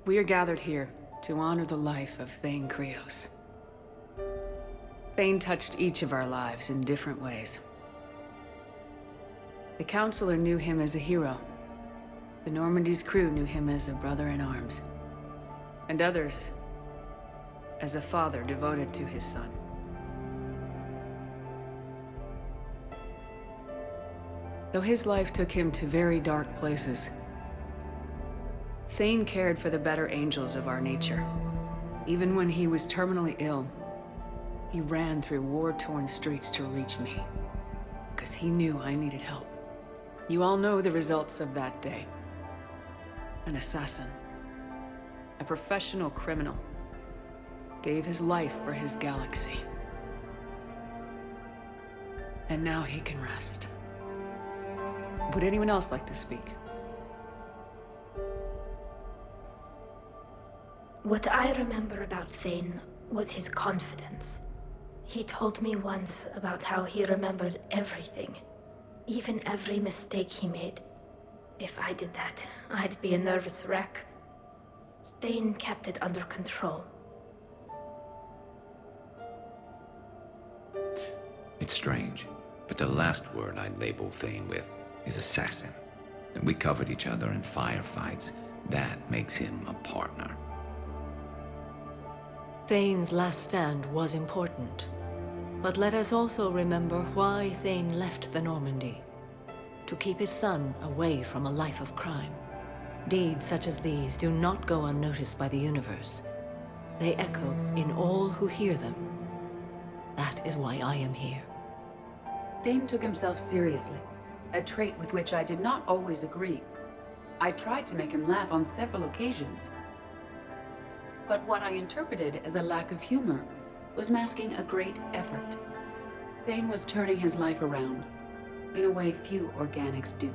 We are gathered here to honor the life of Thane Krios. Thane touched each of our lives in different ways. The Counselor knew him as a hero. The Normandy's crew knew him as a brother in arms. And others as a father devoted to his son. Though his life took him to very dark places, Thane cared for the better angels of our nature. Even when he was terminally ill, he ran through war-torn streets to reach me, because he knew I needed help. You all know the results of that day. An assassin, a professional criminal, gave his life for his galaxy. And now he can rest. Would anyone else like to speak? What I remember about Thane was his confidence. He told me once about how he remembered everything, even every mistake he made. If I did that, I'd be a nervous wreck. Thane kept it under control. It's strange, but the last word I'd label Thane with is assassin. And we covered each other in firefights. That makes him a partner. Thane's last stand was important. But let us also remember why Thane left the Normandy. To keep his son away from a life of crime. Deeds such as these do not go unnoticed by the universe. They echo in all who hear them. That is why I am here. Thane took himself seriously, a trait with which I did not always agree. I tried to make him laugh on several occasions. But what I interpreted as a lack of humor was masking a great effort. Thane was turning his life around, in a way few organics do.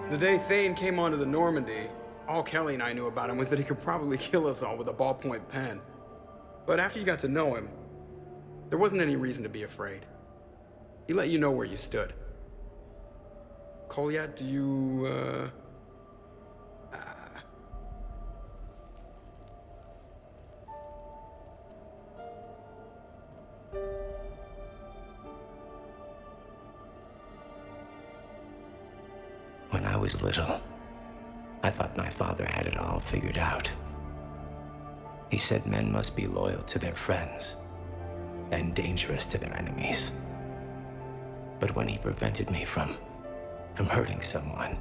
The day Thane came onto the Normandy, all Kelly and I knew about him was that he could probably kill us all with a ballpoint pen. But after you got to know him, there wasn't any reason to be afraid. He let you know where you stood. Kolyat, do you, When I was little, I thought my father had it all figured out. He said men must be loyal to their friends and dangerous to their enemies. But when he prevented me from hurting someone,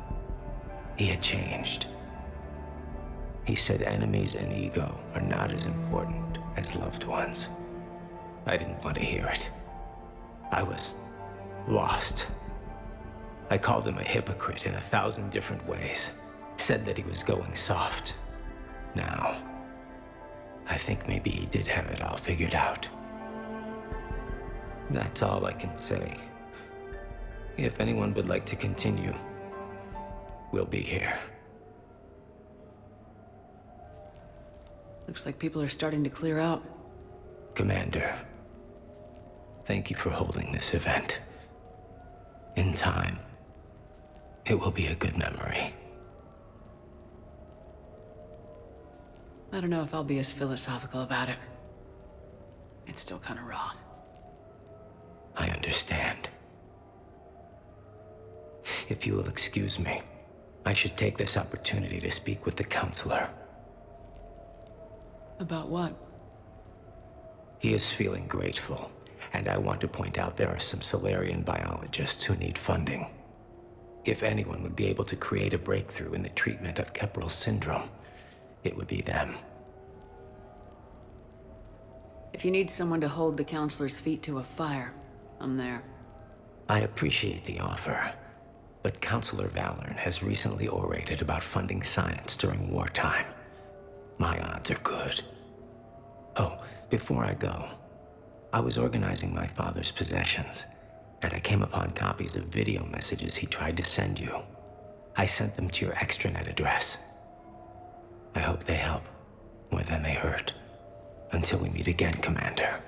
he had changed. He said enemies and ego are not as important as loved ones. I didn't want to hear it. I was lost. I called him a hypocrite in 1,000 different ways. Said that he was going soft. Now, I think maybe he did have it all figured out. That's all I can say. If anyone would like to continue, we'll be here. Looks like people are starting to clear out. Commander, thank you for holding this event. In time, it will be a good memory. I don't know if I'll be as philosophical about it. It's still kind of raw. I understand. If you will excuse me, I should take this opportunity to speak with the Counselor. About what? He is feeling grateful, and I want to point out there are some Solarian biologists who need funding. If anyone would be able to create a breakthrough in the treatment of Kepral syndrome, it would be them. If you need someone to hold the Counselor's feet to a fire, I'm there. I appreciate the offer, but Counselor Valorn has recently orated about funding science during wartime. My odds are good. Oh, before I go, I was organizing my father's possessions, and I came upon copies of video messages he tried to send you. I sent them to your extranet address. I hope they help more than they hurt. Until we meet again, Commander.